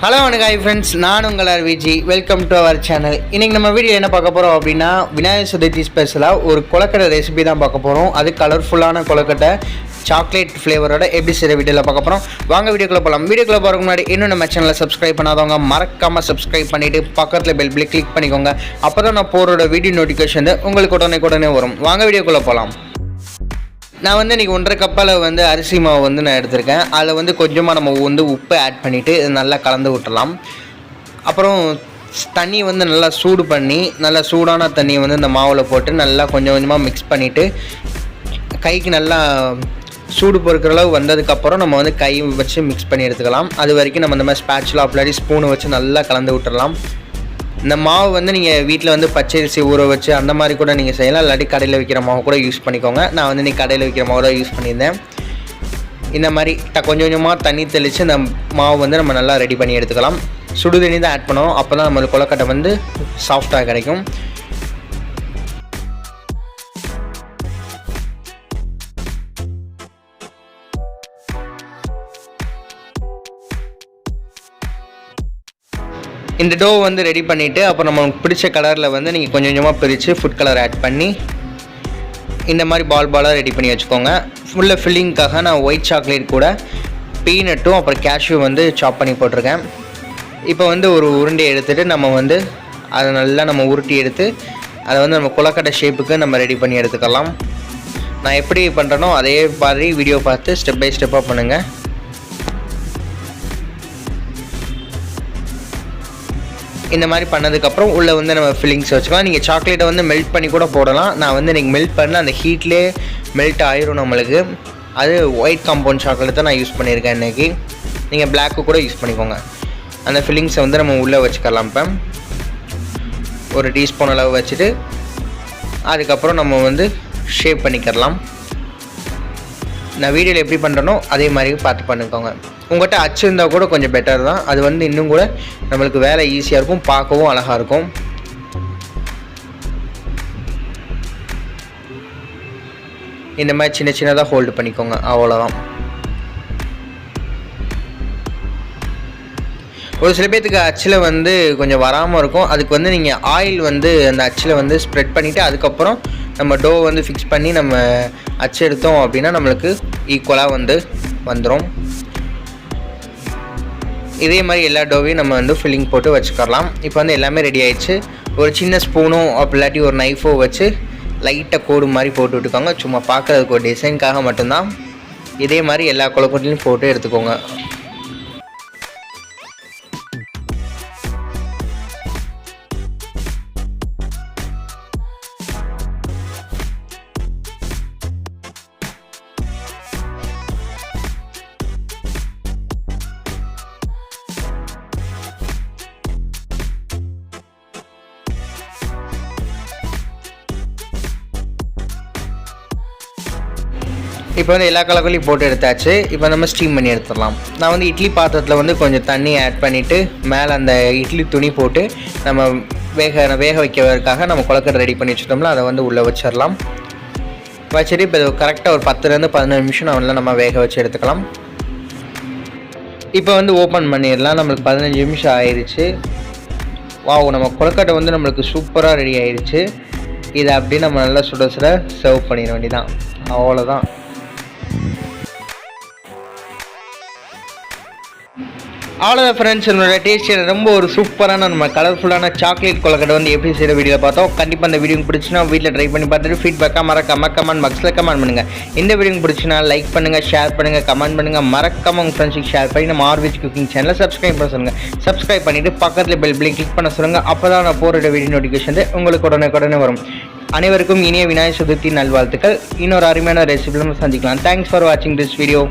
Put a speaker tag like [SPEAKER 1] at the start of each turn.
[SPEAKER 1] Hello வணக்கம் friends, நான் உங்கள் RVG. Welcome to our channel. இன்றைக்கி நம்ம வீடியோ என்ன பார்க்க போகிறோம் அப்படின்னா, விநாயகர் சதுர்த்தி ஸ்பெஷலாக ஒரு கொழுக்கட்டை ரெசிபி தான் பார்க்க போகிறோம். அது கலர்ஃபுல்லான கொழுக்கட்டை சாக்லேட் ஃப்ளேவரோட எப்படி செய்கிற வீடியோவில் பார்க்க போகிறோம். வாங்க வீடியோக்குள்ளே போகலாம். வீடியோக்குள்ளே போகிறதுக்கு முன்னாடி இன்னும் நம்ம சேனலில் சப்ஸ்கிரைப் பண்ணாதவங்க மறக்காமல் சப்ஸ்கிரைப் பண்ணிவிட்டு பக்கத்தில் பெல் பில் கிளிக் பண்ணிக்கோங்க. அப்போ தான் நான் போகிறோட வீடியோ நோட்டிஃபிகேஷன் உங்களுக்கு உடனே வரும். வாங்க வீடியோக்குள்ளே போகலாம். நான் இன்றைக்கி 1.5 கப்பில் அரிசி மாவு நான் எடுத்திருக்கேன். அதில் கொஞ்சமாக நம்ம உப்பு ஆட் பண்ணிவிட்டு நல்லா கலந்து விட்டுடலாம். அப்புறம் தண்ணி நல்லா சூடு பண்ணி, நல்லா சூடான தண்ணியை இந்த மாவில் போட்டு நல்லா கொஞ்சம் கொஞ்சமாக மிக்ஸ் பண்ணிவிட்டு, கைக்கு நல்லா சூடு பொறுக்கிற அளவு வந்ததுக்கப்புறம் நம்ம கை வச்சு மிக்ஸ் பண்ணி எடுத்துக்கலாம். அது வரைக்கும் நம்ம இந்த மாதிரி ஸ்பேட்சுலா அப்படி ஸ்பூனை வச்சு நல்லா கலந்து விட்டுடலாம். இந்த மாவு நீங்கள் வீட்டில் பச்சரிசி ஊற வச்சு அந்த மாதிரி கூட நீங்கள் செய்யலாம். இல்லாட்டி கடையில் விற்கிற மாவு கூட யூஸ் பண்ணிக்கோங்க. நான் இன்றைக்கி கடையில் விற்கிற மாவு தான் யூஸ் பண்ணியிருந்தேன். இந்த மாதிரி கொஞ்சம் கொஞ்சமாக தண்ணி தெளித்து இந்த மாவு நம்ம நல்லா ரெடி பண்ணி எடுத்துக்கலாம். சுடு தண்ணி தான் ஆட் பண்ணணும். அப்போ தான் நம்மளுக்கு கொழுக்கட்டை சாஃப்டாக கிடைக்கும். இந்த டோ ரெடி பண்ணிவிட்டு, அப்புறம் நமக்கு பிடிச்ச கலரில் நீங்கள் கொஞ்சம் கொஞ்சமாக பிரித்து ஃபுட் கலர் ஆட் பண்ணி இந்த மாதிரி பாலாக ரெடி பண்ணி வச்சுக்கோங்க. ஃபுல்லாக ஃபில்லிங்காக நான் ஒயிட் சாக்லேட் கூட பீனட்டும் அப்புறம் கேஷ்யூ சாப் பண்ணி போட்டிருக்கேன். இப்போ ஒரு உருண்டையை எடுத்துகிட்டு நம்ம அதை நல்லா நம்ம உருட்டி எடுத்து அதை நம்ம கொழுக்கட்டை ஷேப்புக்கு நம்ம ரெடி பண்ணி எடுத்துக்கலாம். நான் எப்படி பண்ணுறேனோ அதே மாதிரி வீடியோ பார்த்து ஸ்டெப் பை ஸ்டெப்பாக பண்ணுங்கள். இந்த மாதிரி பண்ணதுக்கப்புறம் உள்ளே நம்ம ஃபில்லிங்ஸ் வச்சுக்கலாம். நீங்கள் சாக்லேட்டை மெல்ட் பண்ணி கூட போடலாம். நான் நீங்கள் மெல்ட் பண்ணல, அந்த ஹீட்லேயே மெல்ட் ஆயிரும் நம்மளுக்கு. அது ஒயிட் காம்பவுண்ட் சாக்லேட் தான் நான் யூஸ் பண்ணியிருக்கேன் இன்றைக்கி. நீங்கள் பிளாக்கு கூட யூஸ் பண்ணிக்கோங்க. அந்த ஃபில்லிங்ஸை நம்ம உள்ளே வச்சுக்கலாம். இப்போ ஒரு டீஸ்பூன் அளவு வச்சுட்டு அதுக்கப்புறம் நம்ம ஷேப் பண்ணிக்கிறலாம். நான் வீடியோவில் எப்படி பண்ணுறனோ அதே மாதிரி பார்த்து பண்ணிக்கோங்க. உங்கள்கிட்ட அச்சு இருந்தால் கூட கொஞ்சம் பெட்டர் தான். அது இன்னும் கூட நம்மளுக்கு வேலை ஈஸியாக இருக்கும், பார்க்கவும் அழகாக இருக்கும். இந்த மாதிரி சின்ன சின்னதாக ஹோல்டு பண்ணிக்கோங்க, அவ்வளோதான். ஒரு சில பேர்த்துக்கு அச்சில் கொஞ்சம் வராமல் இருக்கும். அதுக்கு நீங்கள் ஆயில் அந்த அச்சில் ஸ்ப்ரெட் பண்ணிவிட்டு அதுக்கப்புறம் நம்ம டோ ஃபிக்ஸ் பண்ணி நம்ம அச்சு எடுத்தோம் அப்படின்னா நம்மளுக்கு ஈக்குவலாக வந்துடும். இதே மாதிரி எல்லா டோவையும் நம்ம ஃபில்லிங் போட்டு வச்சுக்கலாம். இப்போ எல்லாமே ரெடி ஆயிடுச்சு. ஒரு சின்ன ஸ்பூனோ அப்படி இல்லாட்டி ஒரு நைஃபோ வச்சு லைட்டாக கோடு மாதிரி போட்டு விட்டுக்கோங்க. சும்மா பார்க்குறதுக்கு ஒரு டிசைனுக்காக மட்டும்தான். இதே மாதிரி எல்லா கொழுக்கட்டையும் போட்டு எடுத்துக்கோங்க. இப்போ எல்லா கலர்களையும் போட்டு எடுத்தாச்சு. இப்போ நம்ம ஸ்டீம் பண்ணி எடுத்துடலாம். நான் இட்லி பாத்திரத்தில் கொஞ்சம் தண்ணி ஆட் பண்ணிவிட்டு மேலே அந்த இட்லி துணி போட்டு நம்ம வேக வைக்கிறதுக்காக நம்ம கொழுக்கட்டை ரெடி பண்ணி வச்சுட்டோம்ல, அதை உள்ளே வச்சிடலாம். வச்சுட்டு இப்போ கரெக்டாக ஒரு 10 to 15 நிமிஷம் நம்ம வேக வச்சு எடுத்துக்கலாம். இப்போ ஓப்பன் பண்ணிடலாம். நம்மளுக்கு 15 நிமிஷம் ஆயிடுச்சு. வாவ், நம்ம கொழுக்கட்டை நம்மளுக்கு சூப்பராக ரெடி ஆயிடுச்சு. இதை அப்படியே நம்ம நல்லா சுட சர்வ் பண்ணிட வேண்டியதான், அவ்வளோதான். அவ்வளோதான் ஃப்ரெண்ட்ஸ், என்னோட டேஸ்ட் ரொம்ப ஒரு சூப்பரான நம்ம கலர்ஃபுல்லான சாக்லேட் கொழுக்கட்டை எப்படி செய்கிற வீடியோ பார்த்தோம். கண்டிப்பாக இந்த வீடியோ பிடிச்சினா வீட்டில் ட்ரை பண்ணி பார்த்துட்டு ஃபீட்பேக்காக மறக்காம கமெண்ட் பாக்ஸில் கமெண்ட் பண்ணுங்கள். இந்த வீடியோ பிடிச்சினா லைக் பண்ணுங்கள், ஷேர் பண்ணுங்கள், கமெண்ட் பண்ணுங்கள். மறக்காம உங்கள் ஃப்ரெண்ட்ஸுக்கு ஷேர் பண்ணி நம்ம ஆர்விஜ் குக்கிங் சேனலை சப்ஸ்கிரைப் பண்ண சொல்லுங்கள். சப்ஸ்கிரைப் பண்ணிவிட்டு பக்கத்தில் பெல் பில்லை கிளிக் பண்ண சொல்லுங்கள். அப்போ தான் நான் போகிற வீடியோ நோட்டிஃபிகேஷன் உங்களுக்கு உடனே வரும். அனைவருக்கும் இனிய விநாயகர் சதுர்த்தி நல்வாழ்த்துக்கள். இன்னொரு அருமையான ரெசிபியில் சந்திக்கலாம். தேங்க்ஸ் ஃபார் வாட்சிங் திஸ் வீடியோ.